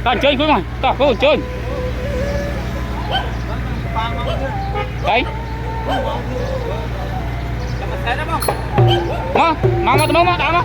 ta chơi cuối mà ta có chơi đấy mà tao mà đã mà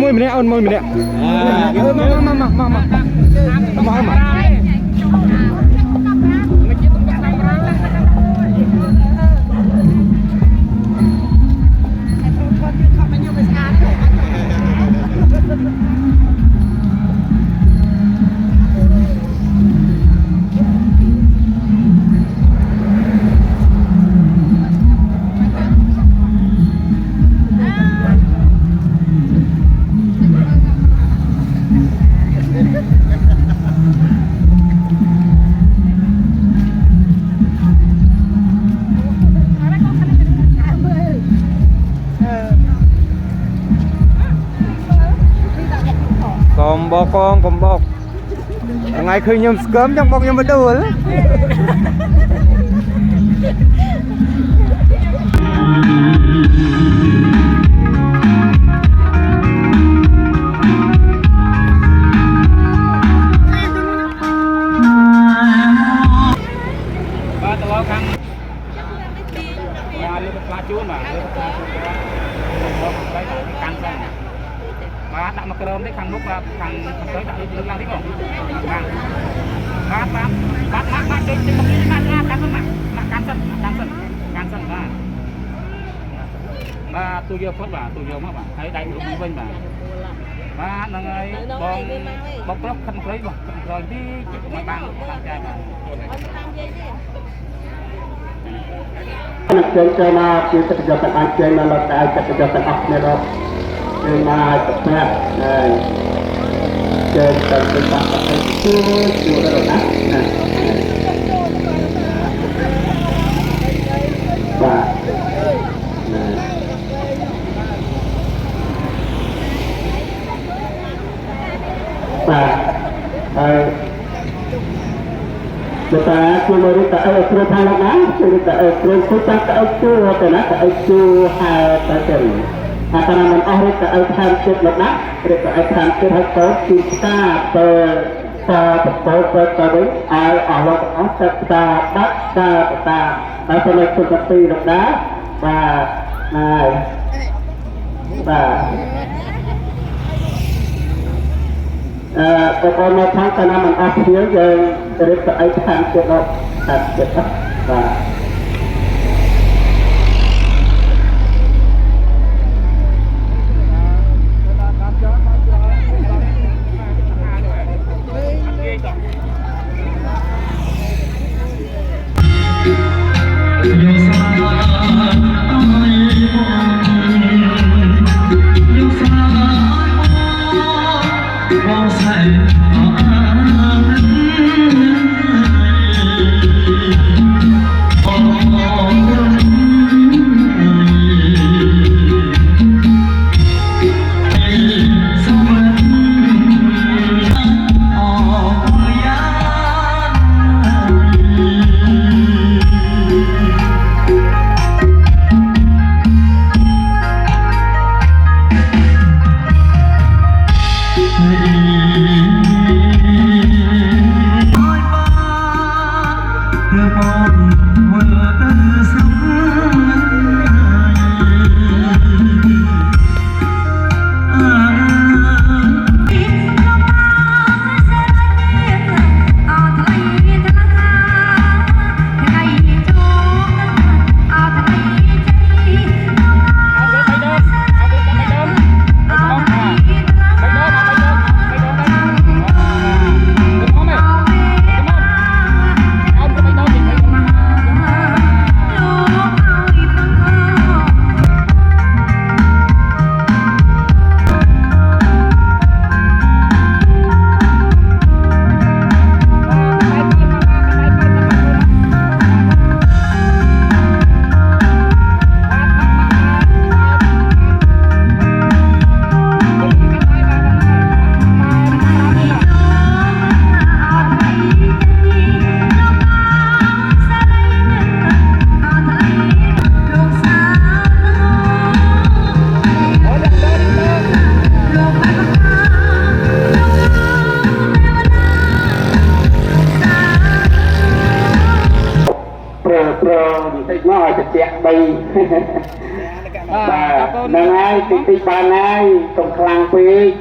mui mình nè ôn mui mình nè mà còn bọc ngày khơi nhom cớm trong bọc nhom bắt đầu đấy đặt mặt cơm đấy thằng lúc là thằng tới đặt đi làm đi không bát cái can sân ba tôi vô phốt bà tôi vô mà bà thấy đây cũng như vinh bà ba là người con bọc lóc khăn lấy bọc rồi đi mấy bạn trai mà chơi mà chưa tập cho anh chơi mà là tại tập cho tập học này rồi mà tập này chơi tập chưa rồi đó kita cuma kita perubahan apa? Kita perubahan keautu atau nak keautu hal tertentu. Atau nama ahli keautan tertentu, keautan tertentu kita berpercaya Allah kita masalah seperti itu pokoknya tháng karena mengakhir yang dari keaitan kita nó sẽ chẹt bay bà nâng ai tí tí bà này tổng khlang phí